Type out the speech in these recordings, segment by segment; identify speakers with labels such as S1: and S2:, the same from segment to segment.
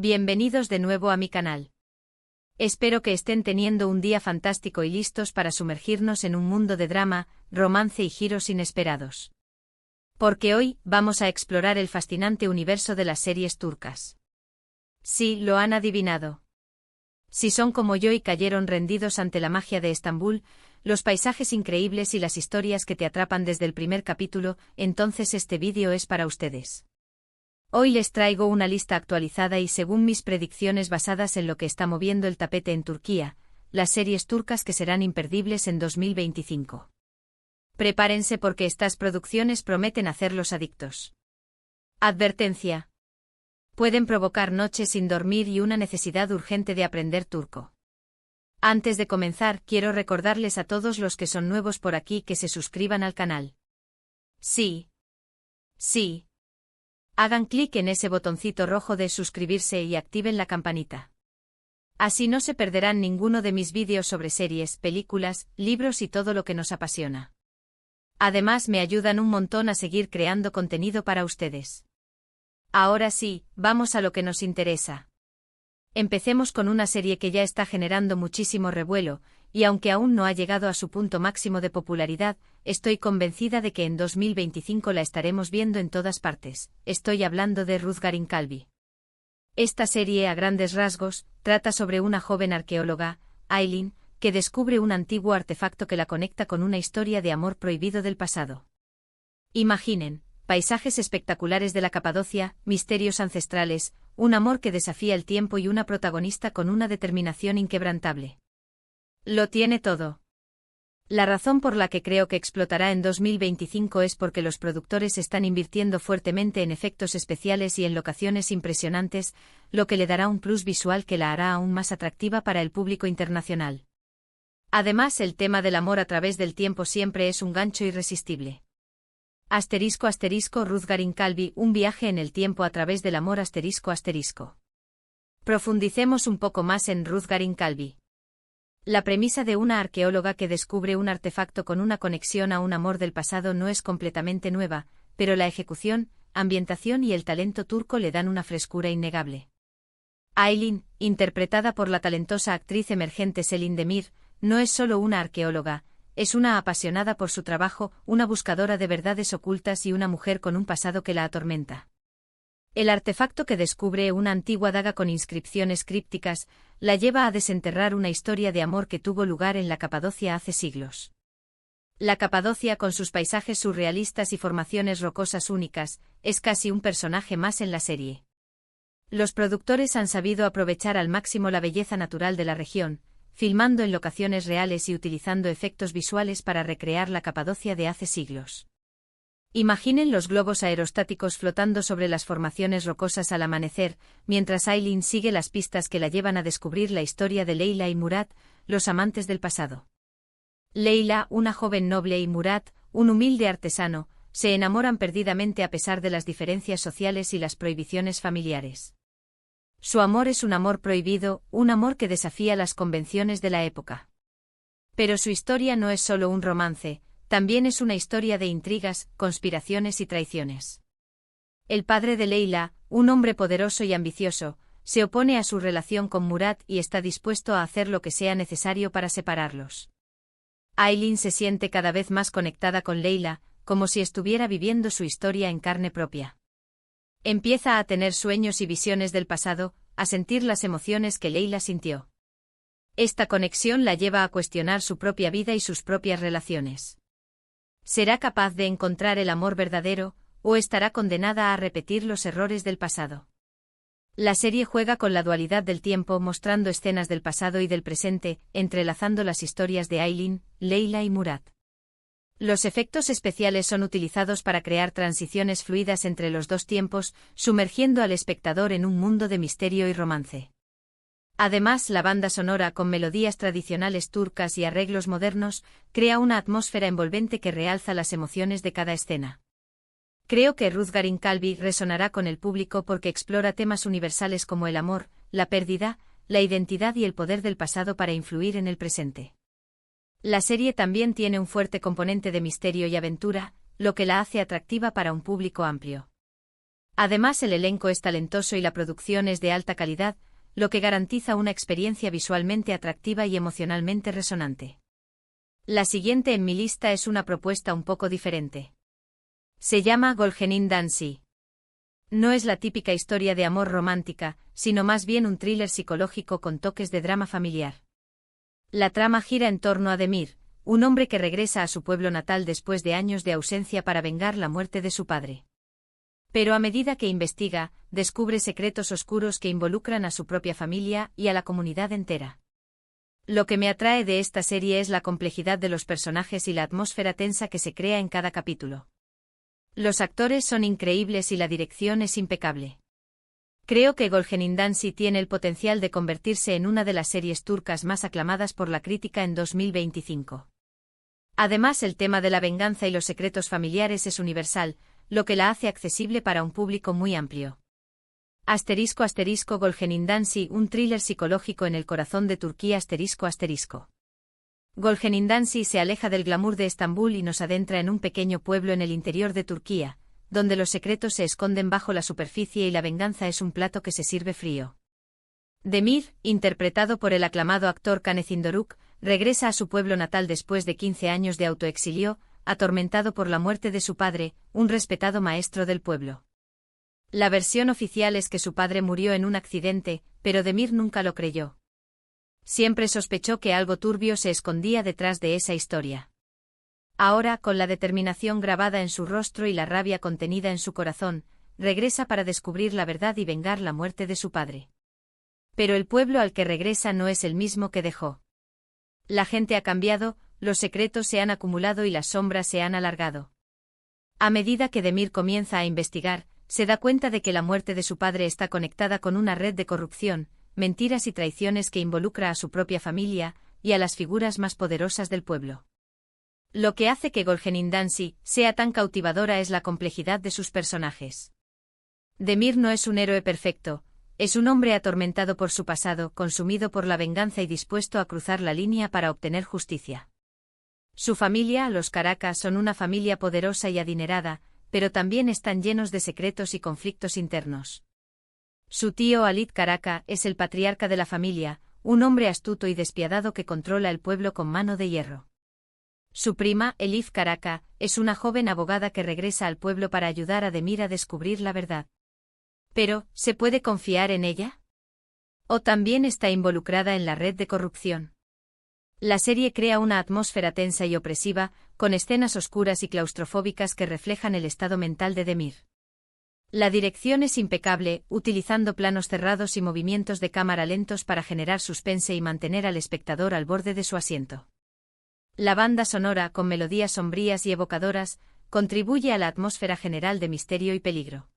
S1: Bienvenidos de nuevo a mi canal. Espero que estén teniendo un día fantástico y listos para sumergirnos en un mundo de drama, romance y giros inesperados. Porque hoy vamos a explorar el fascinante universo de las series turcas. Sí, lo han adivinado. Si son como yo y cayeron rendidos ante la magia de Estambul, los paisajes increíbles y las historias que te atrapan desde el primer capítulo, entonces este vídeo es para ustedes. Hoy les traigo una lista actualizada y según mis predicciones basadas en lo que está moviendo el tapete en Turquía, las series turcas que serán imperdibles en 2025. Prepárense porque estas producciones prometen hacerlos adictos. Advertencia. Pueden provocar noches sin dormir y una necesidad urgente de aprender turco. Antes de comenzar, quiero recordarles a todos los que son nuevos por aquí que se suscriban al canal. Sí. Hagan clic en ese botoncito rojo de suscribirse y activen la campanita. Así no se perderán ninguno de mis vídeos sobre series, películas, libros y todo lo que nos apasiona. Además me ayudan un montón a seguir creando contenido para ustedes. Ahora sí, vamos a lo que nos interesa. Empecemos con una serie que ya está generando muchísimo revuelo, y aunque aún no ha llegado a su punto máximo de popularidad, estoy convencida de que en 2025 la estaremos viendo en todas partes. Estoy hablando de Ruzgarin Kalbi. Esta serie, a grandes rasgos, trata sobre una joven arqueóloga, Aylin, que descubre un antiguo artefacto que la conecta con una historia de amor prohibido del pasado. Imaginen, paisajes espectaculares de la Capadocia, misterios ancestrales, un amor que desafía el tiempo y una protagonista con una determinación inquebrantable. Lo tiene todo. La razón por la que creo que explotará en 2025 es porque los productores están invirtiendo fuertemente en efectos especiales y en locaciones impresionantes, lo que le dará un plus visual que la hará aún más atractiva para el público internacional. Además, el tema del amor a través del tiempo siempre es un gancho irresistible. *** Ruzgarin Kalbi, un viaje en el tiempo a través del amor ***. Profundicemos un poco más en Ruzgarin Kalbi. La premisa de una arqueóloga que descubre un artefacto con una conexión a un amor del pasado no es completamente nueva, pero la ejecución, ambientación y el talento turco le dan una frescura innegable. Aylin, interpretada por la talentosa actriz emergente Selin Demir, no es solo una arqueóloga, es una apasionada por su trabajo, una buscadora de verdades ocultas y una mujer con un pasado que la atormenta. El artefacto que descubre, una antigua daga con inscripciones crípticas, la lleva a desenterrar una historia de amor que tuvo lugar en la Capadocia hace siglos. La Capadocia, con sus paisajes surrealistas y formaciones rocosas únicas, es casi un personaje más en la serie. Los productores han sabido aprovechar al máximo la belleza natural de la región, filmando en locaciones reales y utilizando efectos visuales para recrear la Capadocia de hace siglos. Imaginen los globos aerostáticos flotando sobre las formaciones rocosas al amanecer, mientras Aylin sigue las pistas que la llevan a descubrir la historia de Leyla y Murat, los amantes del pasado. Leyla, una joven noble, y Murat, un humilde artesano, se enamoran perdidamente a pesar de las diferencias sociales y las prohibiciones familiares. Su amor es un amor prohibido, un amor que desafía las convenciones de la época. Pero su historia no es solo un romance, también es una historia de intrigas, conspiraciones y traiciones. El padre de Leyla, un hombre poderoso y ambicioso, se opone a su relación con Murat y está dispuesto a hacer lo que sea necesario para separarlos. Aylin se siente cada vez más conectada con Leyla, como si estuviera viviendo su historia en carne propia. Empieza a tener sueños y visiones del pasado, a sentir las emociones que Leyla sintió. Esta conexión la lleva a cuestionar su propia vida y sus propias relaciones. ¿Será capaz de encontrar el amor verdadero, o estará condenada a repetir los errores del pasado? La serie juega con la dualidad del tiempo, mostrando escenas del pasado y del presente, entrelazando las historias de Aylin, Leyla y Murat. Los efectos especiales son utilizados para crear transiciones fluidas entre los dos tiempos, sumergiendo al espectador en un mundo de misterio y romance. Además, la banda sonora, con melodías tradicionales turcas y arreglos modernos, crea una atmósfera envolvente que realza las emociones de cada escena. Creo que Ruzgarin Kalbi resonará con el público porque explora temas universales como el amor, la pérdida, la identidad y el poder del pasado para influir en el presente. La serie también tiene un fuerte componente de misterio y aventura, lo que la hace atractiva para un público amplio. Además, el elenco es talentoso y la producción es de alta calidad, lo que garantiza una experiencia visualmente atractiva y emocionalmente resonante. La siguiente en mi lista es una propuesta un poco diferente. Se llama Golgenin Dansi. No es la típica historia de amor romántica, sino más bien un thriller psicológico con toques de drama familiar. La trama gira en torno a Demir, un hombre que regresa a su pueblo natal después de años de ausencia para vengar la muerte de su padre. Pero a medida que investiga, descubre secretos oscuros que involucran a su propia familia y a la comunidad entera. Lo que me atrae de esta serie es la complejidad de los personajes y la atmósfera tensa que se crea en cada capítulo. Los actores son increíbles y la dirección es impecable. Creo que Golgenin Dansi tiene el potencial de convertirse en una de las series turcas más aclamadas por la crítica en 2025. Además, el tema de la venganza y los secretos familiares es universal, lo que la hace accesible para un público muy amplio. *** Golgenin Dansi, un thriller psicológico en el corazón de Turquía ***. Golgenin Dansi se aleja del glamour de Estambul y nos adentra en un pequeño pueblo en el interior de Turquía, donde los secretos se esconden bajo la superficie y la venganza es un plato que se sirve frío. Demir, interpretado por el aclamado actor Canecin Doruk, regresa a su pueblo natal después de 15 años de autoexilio, atormentado por la muerte de su padre, un respetado maestro del pueblo. La versión oficial es que su padre murió en un accidente, pero Demir nunca lo creyó. Siempre sospechó que algo turbio se escondía detrás de esa historia. Ahora, con la determinación grabada en su rostro y la rabia contenida en su corazón, regresa para descubrir la verdad y vengar la muerte de su padre. Pero el pueblo al que regresa no es el mismo que dejó. La gente ha cambiado, los secretos se han acumulado y las sombras se han alargado. A medida que Demir comienza a investigar, se da cuenta de que la muerte de su padre está conectada con una red de corrupción, mentiras y traiciones que involucra a su propia familia y a las figuras más poderosas del pueblo. Lo que hace que Golgenin Dansi sea tan cautivadora es la complejidad de sus personajes. Demir no es un héroe perfecto, es un hombre atormentado por su pasado, consumido por la venganza y dispuesto a cruzar la línea para obtener justicia. Su familia, los Caracas, son una familia poderosa y adinerada, pero también están llenos de secretos y conflictos internos. Su tío Halit Caraca es el patriarca de la familia, un hombre astuto y despiadado que controla el pueblo con mano de hierro. Su prima, Elif Caraca, es una joven abogada que regresa al pueblo para ayudar a Demir a descubrir la verdad. Pero, ¿se puede confiar en ella? ¿O también está involucrada en la red de corrupción? La serie crea una atmósfera tensa y opresiva, con escenas oscuras y claustrofóbicas que reflejan el estado mental de Demir. La dirección es impecable, utilizando planos cerrados y movimientos de cámara lentos para generar suspense y mantener al espectador al borde de su asiento. La banda sonora, con melodías sombrías y evocadoras, contribuye a la atmósfera general de misterio y peligro.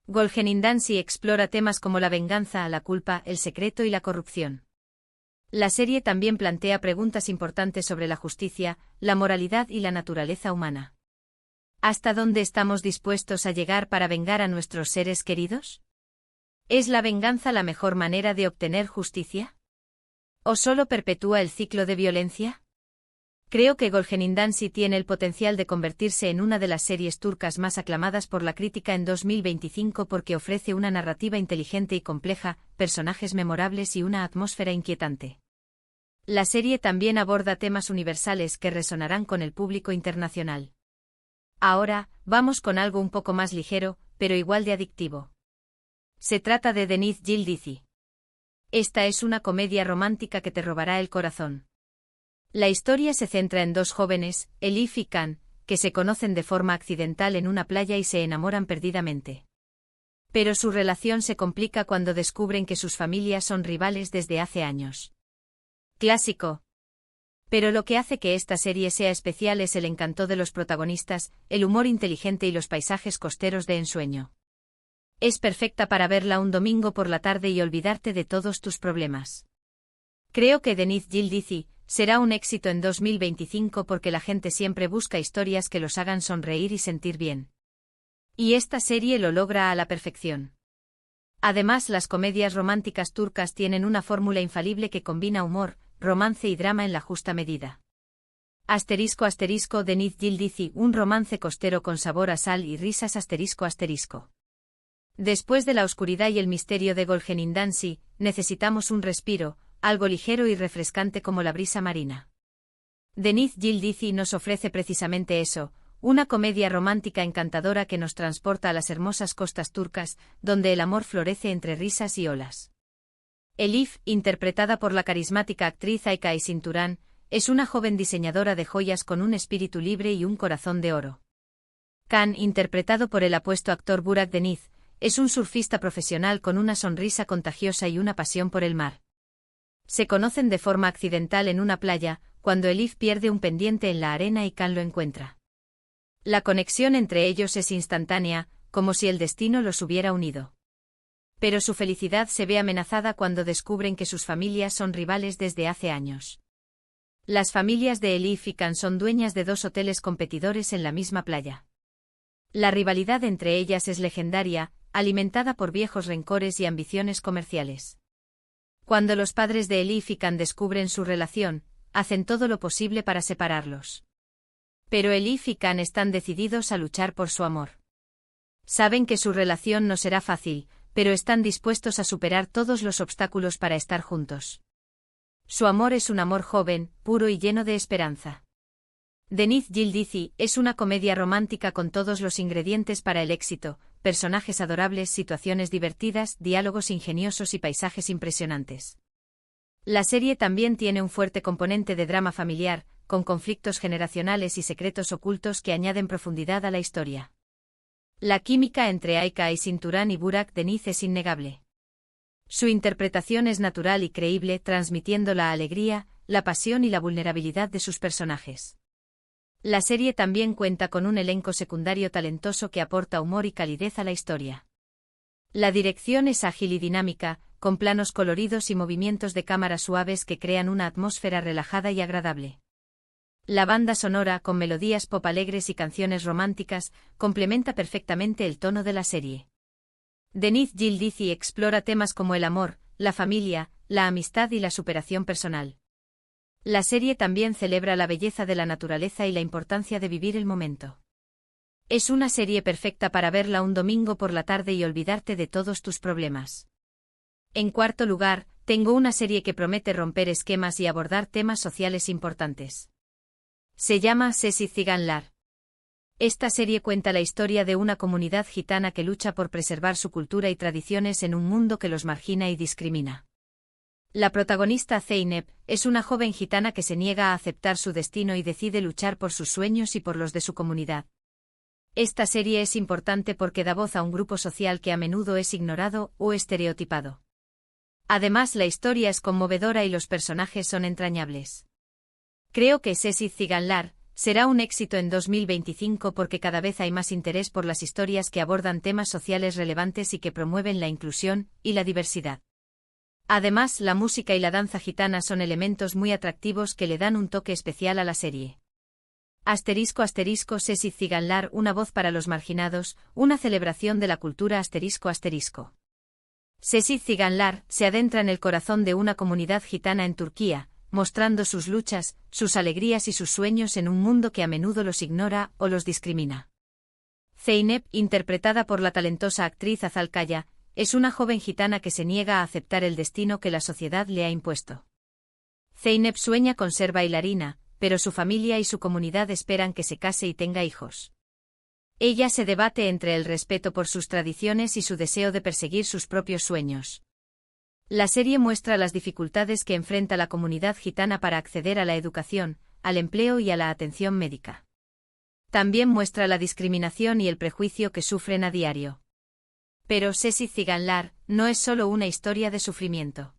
S1: Golgenin Dansi explora temas como la venganza, la culpa, el secreto y la corrupción. La serie también plantea preguntas importantes sobre la justicia, la moralidad y la naturaleza humana. ¿Hasta dónde estamos dispuestos a llegar para vengar a nuestros seres queridos? ¿Es la venganza la mejor manera de obtener justicia? ¿O solo perpetúa el ciclo de violencia? Creo que Golgenin Dansi tiene el potencial de convertirse en una de las series turcas más aclamadas por la crítica en 2025 porque ofrece una narrativa inteligente y compleja, personajes memorables y una atmósfera inquietante. La serie también aborda temas universales que resonarán con el público internacional. Ahora, vamos con algo un poco más ligero, pero igual de adictivo. Se trata de Deniz Yildizi. Esta es una comedia romántica que te robará el corazón. La historia se centra en dos jóvenes, Elif y Can, que se conocen de forma accidental en una playa y se enamoran perdidamente. Pero su relación se complica cuando descubren que sus familias son rivales desde hace años. Clásico. Pero lo que hace que esta serie sea especial es el encanto de los protagonistas, el humor inteligente y los paisajes costeros de ensueño. Es perfecta para verla un domingo por la tarde y olvidarte de todos tus problemas. Creo que Deniz Yildizi será un éxito en 2025 porque la gente siempre busca historias que los hagan sonreír y sentir bien. Y esta serie lo logra a la perfección. Además, las comedias románticas turcas tienen una fórmula infalible que combina humor, romance y drama en la justa medida. *** Deniz Yildizi, un romance costero con sabor a sal y risas ***. Después de la oscuridad y el misterio de Golgenindansi, necesitamos un respiro, algo ligero y refrescante como la brisa marina. Deniz Yildizi nos ofrece precisamente eso, una comedia romántica encantadora que nos transporta a las hermosas costas turcas, donde el amor florece entre risas y olas. Elif, interpretada por la carismática actriz Ayka Aysinturan, es una joven diseñadora de joyas con un espíritu libre y un corazón de oro. Kan, interpretado por el apuesto actor Burak Deniz, es un surfista profesional con una sonrisa contagiosa y una pasión por el mar. Se conocen de forma accidental en una playa, cuando Elif pierde un pendiente en la arena y Kan lo encuentra. La conexión entre ellos es instantánea, como si el destino los hubiera unido. Pero su felicidad se ve amenazada cuando descubren que sus familias son rivales desde hace años. Las familias de Elif y Kan son dueñas de 2 hoteles competidores en la misma playa. La rivalidad entre ellas es legendaria, alimentada por viejos rencores y ambiciones comerciales. Cuando los padres de Elif y Kan descubren su relación, hacen todo lo posible para separarlos. Pero Elif y Kan están decididos a luchar por su amor. Saben que su relación no será fácil, pero están dispuestos a superar todos los obstáculos para estar juntos. Su amor es un amor joven, puro y lleno de esperanza. Deniz Yildizi es una comedia romántica con todos los ingredientes para el éxito, personajes adorables, situaciones divertidas, diálogos ingeniosos y paisajes impresionantes. La serie también tiene un fuerte componente de drama familiar, con conflictos generacionales y secretos ocultos que añaden profundidad a la historia. La química entre Ayka Aysinturan y Burak Deniz es innegable. Su interpretación es natural y creíble, transmitiendo la alegría, la pasión y la vulnerabilidad de sus personajes. La serie también cuenta con un elenco secundario talentoso que aporta humor y calidez a la historia. La dirección es ágil y dinámica, con planos coloridos y movimientos de cámara suaves que crean una atmósfera relajada y agradable. La banda sonora, con melodías pop alegres y canciones románticas, complementa perfectamente el tono de la serie. Deniz Yildizi explora temas como el amor, la familia, la amistad y la superación personal. La serie también celebra la belleza de la naturaleza y la importancia de vivir el momento. Es una serie perfecta para verla un domingo por la tarde y olvidarte de todos tus problemas. En cuarto lugar, tengo una serie que promete romper esquemas y abordar temas sociales importantes. Se llama Sessiz Ziganlar. Esta serie cuenta la historia de una comunidad gitana que lucha por preservar su cultura y tradiciones en un mundo que los margina y discrimina. La protagonista Zeynep es una joven gitana que se niega a aceptar su destino y decide luchar por sus sueños y por los de su comunidad. Esta serie es importante porque da voz a un grupo social que a menudo es ignorado o estereotipado. Además, la historia es conmovedora y los personajes son entrañables. Creo que Sessiz Ziganlar será un éxito en 2025 porque cada vez hay más interés por las historias que abordan temas sociales relevantes y que promueven la inclusión y la diversidad. Además, la música y la danza gitana son elementos muy atractivos que le dan un toque especial a la serie. Sessiz Ziganlar, una voz para los marginados, una celebración de la cultura ***. Sessiz Ziganlar se adentra en el corazón de una comunidad gitana en Turquía, mostrando sus luchas, sus alegrías y sus sueños en un mundo que a menudo los ignora o los discrimina. Zeynep, interpretada por la talentosa actriz Azal Kaya, es una joven gitana que se niega a aceptar el destino que la sociedad le ha impuesto. Zeynep sueña con ser bailarina, pero su familia y su comunidad esperan que se case y tenga hijos. Ella se debate entre el respeto por sus tradiciones y su deseo de perseguir sus propios sueños. La serie muestra las dificultades que enfrenta la comunidad gitana para acceder a la educación, al empleo y a la atención médica. También muestra la discriminación y el prejuicio que sufren a diario. Pero Sessiz Ziganlar no es solo una historia de sufrimiento.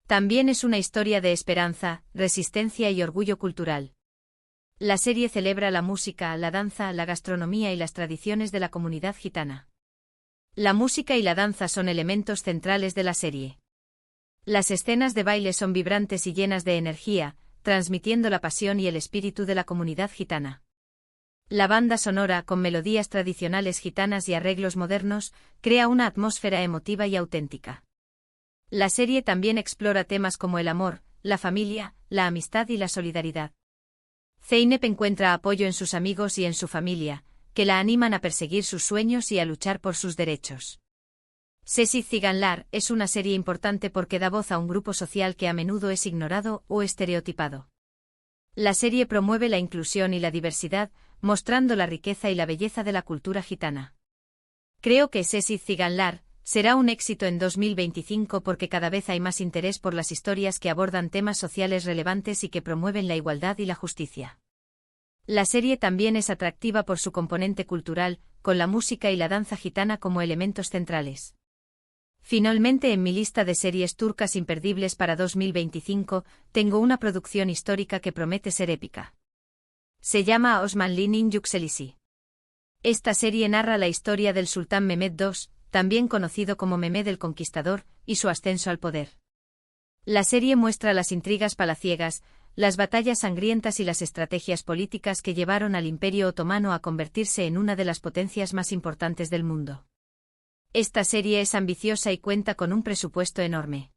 S1: También es una historia de esperanza, resistencia y orgullo cultural. La serie celebra la música, la danza, la gastronomía y las tradiciones de la comunidad gitana. La música y la danza son elementos centrales de la serie. Las escenas de baile son vibrantes y llenas de energía, transmitiendo la pasión y el espíritu de la comunidad gitana. La banda sonora, con melodías tradicionales gitanas y arreglos modernos, crea una atmósfera emotiva y auténtica. La serie también explora temas como el amor, la familia, la amistad y la solidaridad. Zeynep encuentra apoyo en sus amigos y en su familia, que la animan a perseguir sus sueños y a luchar por sus derechos. Sessiz Ziganlar es una serie importante porque da voz a un grupo social que a menudo es ignorado o estereotipado. La serie promueve la inclusión y la diversidad, mostrando la riqueza y la belleza de la cultura gitana. Creo que Sessiz Ziganlar será un éxito en 2025 porque cada vez hay más interés por las historias que abordan temas sociales relevantes y que promueven la igualdad y la justicia. La serie también es atractiva por su componente cultural, con la música y la danza gitana como elementos centrales. Finalmente, en mi lista de series turcas imperdibles para 2025, tengo una producción histórica que promete ser épica. Se llama Osmanlı'nın Yükselişi. Esta serie narra la historia del sultán Mehmed II, también conocido como Mehmed el Conquistador, y su ascenso al poder. La serie muestra las intrigas palaciegas, las batallas sangrientas y las estrategias políticas que llevaron al Imperio Otomano a convertirse en una de las potencias más importantes del mundo. Esta serie es ambiciosa y cuenta con un presupuesto enorme.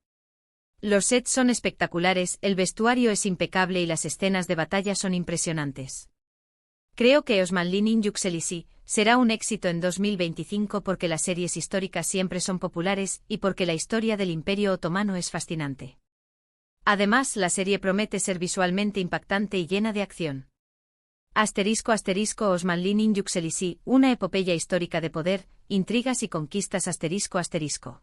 S1: Los sets son espectaculares, el vestuario es impecable y las escenas de batalla son impresionantes. Creo que Osmanlı'nın Yükselişi será un éxito en 2025 porque las series históricas siempre son populares y porque la historia del Imperio Otomano es fascinante. Además, la serie promete ser visualmente impactante y llena de acción. Osmanlı'nın Yükselişi, una epopeya histórica de poder, intrigas y conquistas ***.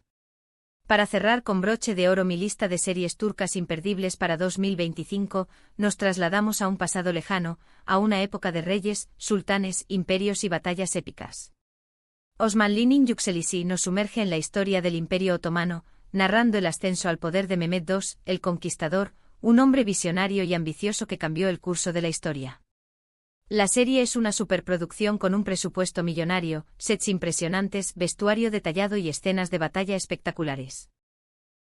S1: Para cerrar con broche de oro mi lista de series turcas imperdibles para 2025, nos trasladamos a un pasado lejano, a una época de reyes, sultanes, imperios y batallas épicas. Osmanlı'nın Yükselişi nos sumerge en la historia del Imperio Otomano, narrando el ascenso al poder de Mehmed II, el Conquistador, un hombre visionario y ambicioso que cambió el curso de la historia. La serie es una superproducción con un presupuesto millonario, sets impresionantes, vestuario detallado y escenas de batalla espectaculares.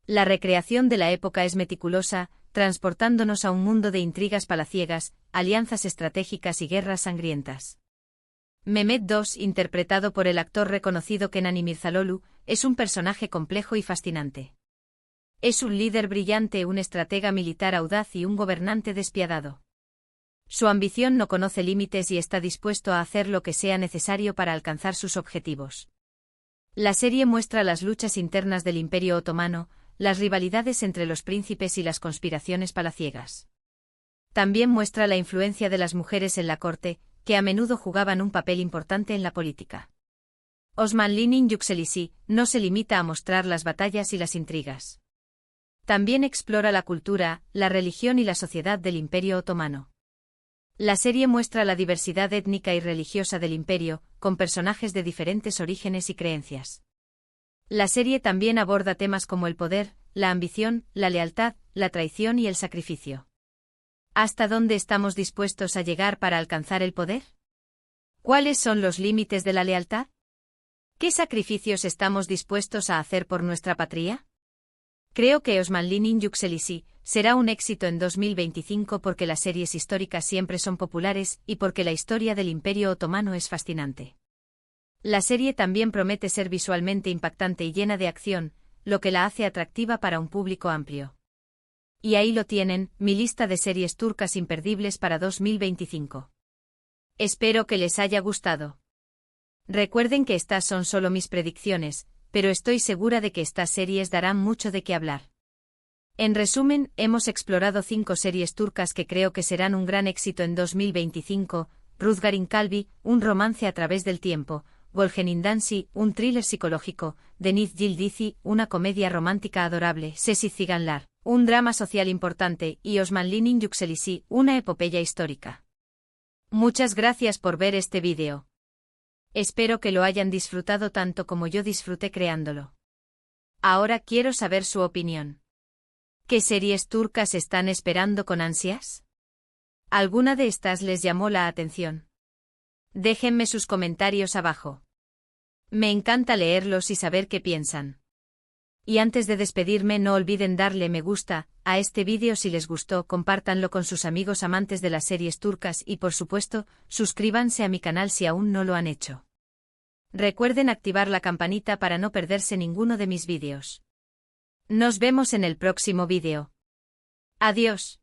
S1: La recreación de la época es meticulosa, transportándonos a un mundo de intrigas palaciegas, alianzas estratégicas y guerras sangrientas. Mehmed II, interpretado por el actor reconocido Kenan İmirzalıoğlu, es un personaje complejo y fascinante. Es un líder brillante, un estratega militar audaz y un gobernante despiadado. Su ambición no conoce límites y está dispuesto a hacer lo que sea necesario para alcanzar sus objetivos. La serie muestra las luchas internas del Imperio Otomano, las rivalidades entre los príncipes y las conspiraciones palaciegas. También muestra la influencia de las mujeres en la corte, que a menudo jugaban un papel importante en la política. Osmanlı'nın Yükselişi no se limita a mostrar las batallas y las intrigas. También explora la cultura, la religión y la sociedad del Imperio Otomano. La serie muestra la diversidad étnica y religiosa del imperio, con personajes de diferentes orígenes y creencias. La serie también aborda temas como el poder, la ambición, la lealtad, la traición y el sacrificio. ¿Hasta dónde estamos dispuestos a llegar para alcanzar el poder? ¿Cuáles son los límites de la lealtad? ¿Qué sacrificios estamos dispuestos a hacer por nuestra patria? Creo que Osmanlı'nın Yükselişi será un éxito en 2025 porque las series históricas siempre son populares y porque la historia del Imperio Otomano es fascinante. La serie también promete ser visualmente impactante y llena de acción, lo que la hace atractiva para un público amplio. Y ahí lo tienen, mi lista de series turcas imperdibles para 2025. Espero que les haya gustado. Recuerden que estas son solo mis predicciones, pero estoy segura de que estas series darán mucho de qué hablar. En resumen, hemos explorado 5 series turcas que creo que serán un gran éxito en 2025, Ruzgarin Kalbi, un romance a través del tiempo, Golgenin Dansi, un thriller psicológico, Deniz Yildizi, una comedia romántica adorable, Sessiz Ziganlar, un drama social importante, y Osmanlı'nın Yükselişi, una epopeya histórica. Muchas gracias por ver este vídeo. Espero que lo hayan disfrutado tanto como yo disfruté creándolo. Ahora quiero saber su opinión. ¿Qué series turcas están esperando con ansias? ¿Alguna de estas les llamó la atención? Déjenme sus comentarios abajo. Me encanta leerlos y saber qué piensan. Y antes de despedirme, no olviden darle me gusta a este vídeo si les gustó, compártanlo con sus amigos amantes de las series turcas y por supuesto, suscríbanse a mi canal si aún no lo han hecho. Recuerden activar la campanita para no perderse ninguno de mis vídeos. Nos vemos en el próximo vídeo. Adiós.